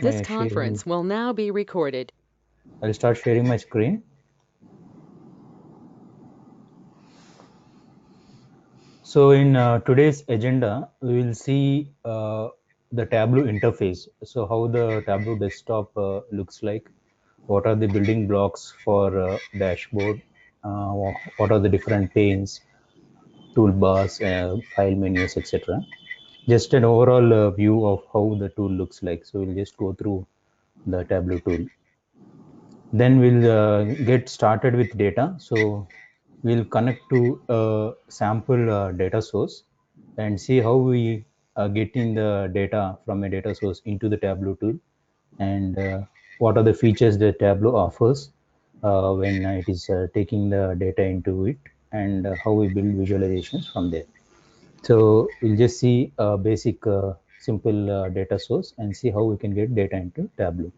This conference will now be recorded. I'll start sharing my screen. So in today's agenda, we will see the Tableau interface. So how the Tableau desktop looks like, what are the building blocks for dashboard, what are the different panes, toolbars, file menus, etc. Just an overall view of how the tool looks like. So we'll just go through the Tableau tool. Then we'll get started with data. So we'll connect to a sample data source and see how we are getting the data from a data source into the Tableau tool, and what are the features that Tableau offers when it is taking the data into it, and how we build visualizations from there. So we'll just see a basic simple data source and see how we can get data into Tableau.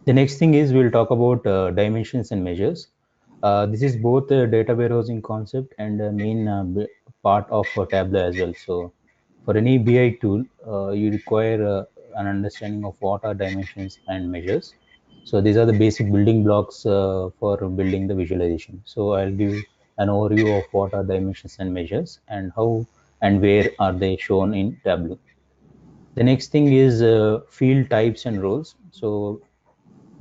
The next thing is we'll talk about dimensions and measures. This is both a data warehousing concept and a main part of Tableau as well. So for any BI tool, you require an understanding of what are dimensions and measures. So these are the basic building blocks for building the visualization. So I'll give an overview of what are dimensions and measures and how and where are they shown in Tableau. The next thing is field types and roles. So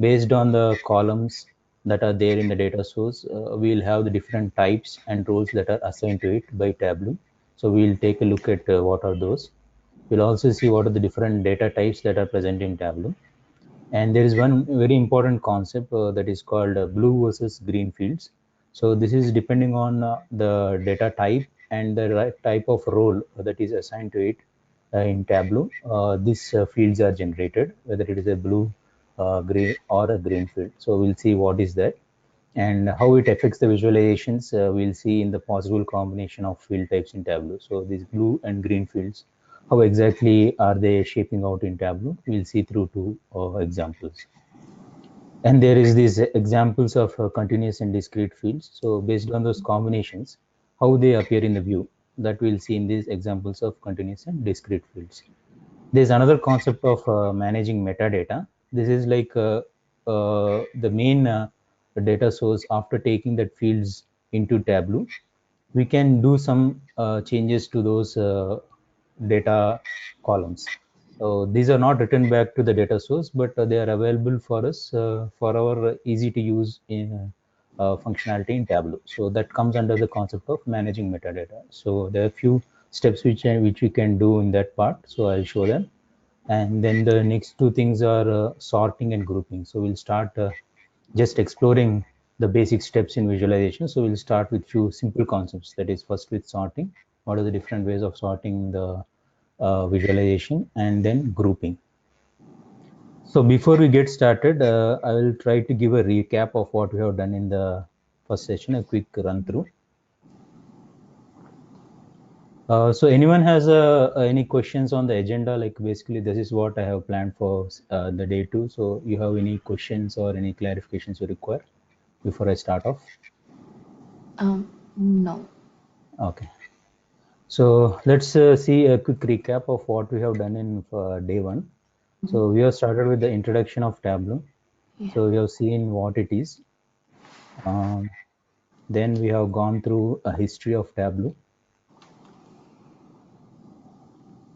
based on the columns that are there in the data source, we'll have the different types and roles that are assigned to it by Tableau. So we'll take a look at what are those. We'll also see what are the different data types that are present in Tableau. And there is one very important concept that is called blue versus green fields. So this is depending on the data type and the right type of role that is assigned to it in Tableau. These fields are generated, whether it is a blue, gray, or a green field. So we'll see what is that and how it affects the visualizations. We'll see in the possible combination of field types in Tableau. So these blue and green fields, how exactly are they shaping out in Tableau? We'll see through two examples. And there is these examples of continuous and discrete fields. So based on those combinations, how they appear in the view, that we'll see in these examples of continuous and discrete fields. There's another concept of managing metadata. This is like the main data source. After taking that fields into Tableau, we can do some changes to those data columns. So these are not written back to the data source, but they are available for us for our easy to use in functionality in Tableau. So that comes under the concept of managing metadata. So there are a few steps which we can do in that part. So I'll show them. And then the next two things are sorting and grouping. So we'll start just exploring the basic steps in visualization. So we'll start with few simple concepts. That is, first with sorting. What are the different ways of sorting the visualization, and then grouping. So before we get started, I will try to give a recap of what we have done in the first session, a quick run through. So anyone has any questions on the agenda? Like basically, this is what I have planned for the day two. So you have any questions or any clarifications you require before I start off? No. Okay. So let's see a quick recap of what we have done in day one. So we have started with the introduction of Tableau. Yeah. So we have seen what it is. Then we have gone through a history of Tableau,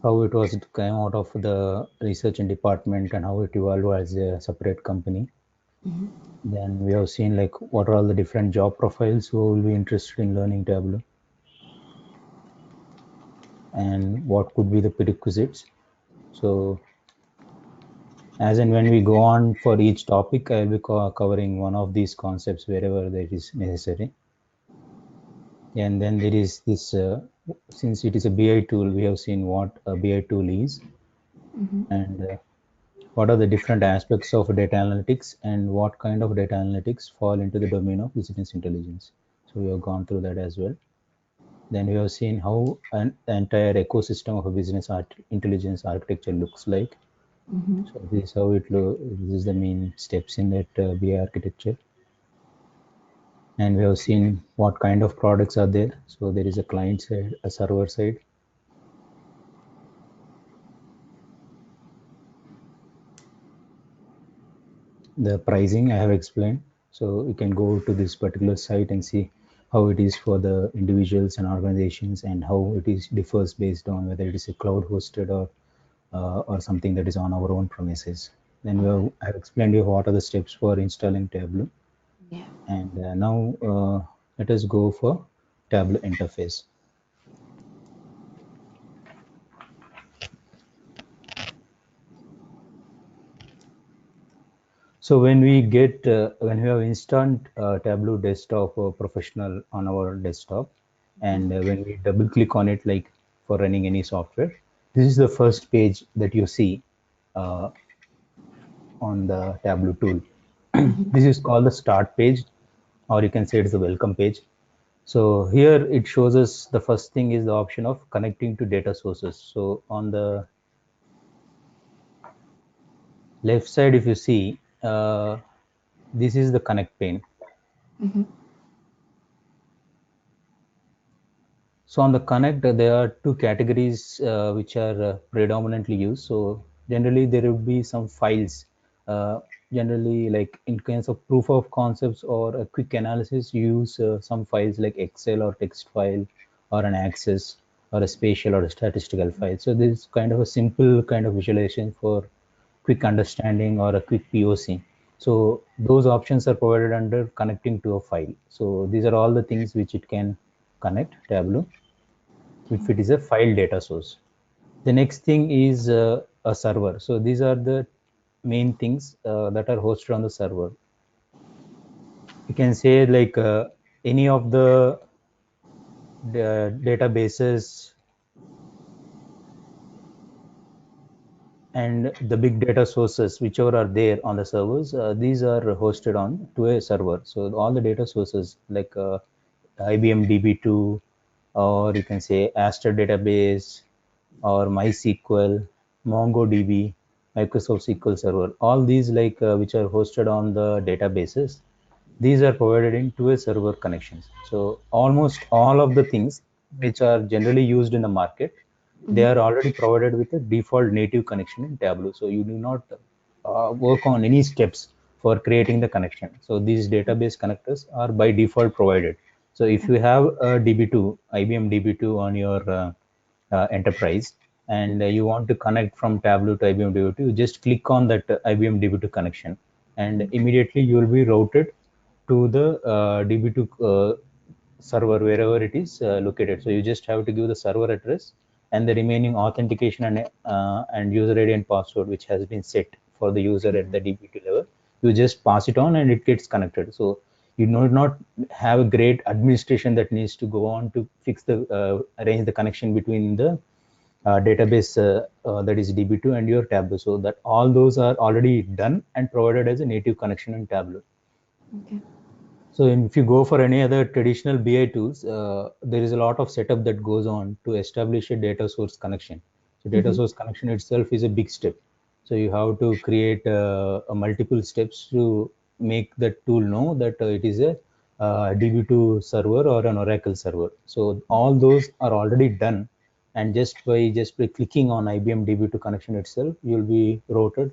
how it was it came out of the research and department and how it evolved as a separate company. Then we have seen like what are all the different job profiles who will be interested in learning Tableau, and what could be the prerequisites. So as and when we go on for each topic, I'll be covering one of these concepts wherever that is necessary. And then there is this, since it is a BI tool, we have seen what a BI tool is, and what are the different aspects of data analytics and what kind of data analytics fall into the domain of business intelligence. So we have gone through that as well. Then we have seen how an entire ecosystem of a business intelligence architecture looks like. So this is how this is the main steps in that BI architecture. And we have seen what kind of products are there. So there is a client side, a server side. The pricing I have explained. So you can go to this particular site and see how it is for the individuals and organizations, and how it is differs based on whether it is a cloud hosted or something that is on our own premises. Then Okay. I've explained you what are the steps for installing Tableau. Yeah. And now let us go for Tableau interface. So when we have installed Tableau desktop or professional on our desktop, and when we double click on it, like for running any software, this is the first page that you see uh, on the Tableau tool. Mm-hmm. This is called the start page, or you can say it's the welcome page. So here it shows us the first thing is the option of connecting to data sources. So on the left side, if you see, this is the connect pane. Mm-hmm. So on the connect, there are two categories which are predominantly used. So generally there will be some files. Generally, like in case of proof of concepts or a quick analysis, you use some files like Excel or text file or an Access or a spatial or a statistical file. So this is kind of a simple kind of visualization for quick understanding or a quick POC. So those options are provided under connecting to a file. So these are all the things which it can connect Tableau if it is a file data source. The next thing is a server. So these are the main things that are hosted on the server. You can say like any of the databases and the big data sources whichever are there on the servers, these are hosted on to a server. So all the data sources like IBM DB2, or you can say Aster database, or MySQL, MongoDB, Microsoft SQL Server, all these like which are hosted on the databases, these are provided in to a server connections. So almost all of the things which are generally used in the market, they Mm-hmm. are already provided with a default native connection in Tableau. So you do not work on any steps for creating the connection. So these database connectors are by default provided. So if you have a DB2, IBM DB2 on your enterprise, and you want to connect from Tableau to IBM DB2, you just click on that IBM DB2 connection, and immediately you will be routed to the DB2 server wherever it is located. So you just have to give the server address and the remaining authentication and user ID and password which has been set for the user at the DB2 level. You just pass it on and it gets connected. So you do not have a great administration that needs to go on to fix the arrange the connection between the database that is DB2 and your Tableau. So that all those are already done and provided as a native connection in Tableau. Okay. So if you go for any other traditional BI tools, there is a lot of setup that goes on to establish a data source connection. So data Mm-hmm. source connection itself is a big step. So you have to create a multiple steps to make the tool know that it is a DB2 server or an Oracle server. So all those are already done, and just by clicking on IBM DB2 connection itself, you'll be routed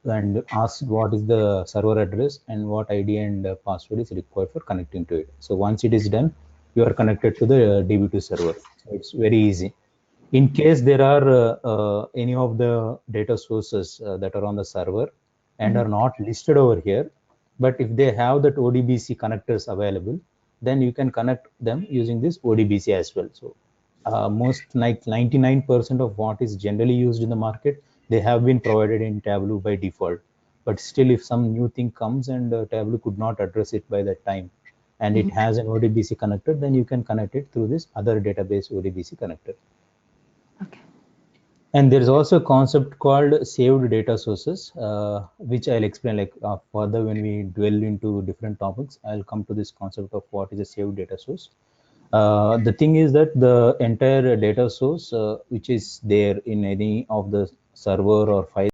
and ask what is the server address and what ID and password is required for connecting to it. So once it is done, you are connected to the DB2 server. So it's very easy. In case there are any of the data sources that are on the server and are Mm-hmm. not listed over here, but if they have that ODBC connectors available, then you can connect them using this ODBC as well. So most like 99% of what is generally used in the market, they have been provided in Tableau by default. But still, if some new thing comes and Tableau could not address it by that time, and it Mm-hmm. has an ODBC connector, then you can connect it through this other database ODBC connector. Okay. And there is also a concept called saved data sources, which I'll explain like further when we dwell into different topics. I'll come to this concept of what is a saved data source. The thing is that the entire data source, which is there in any of the server or file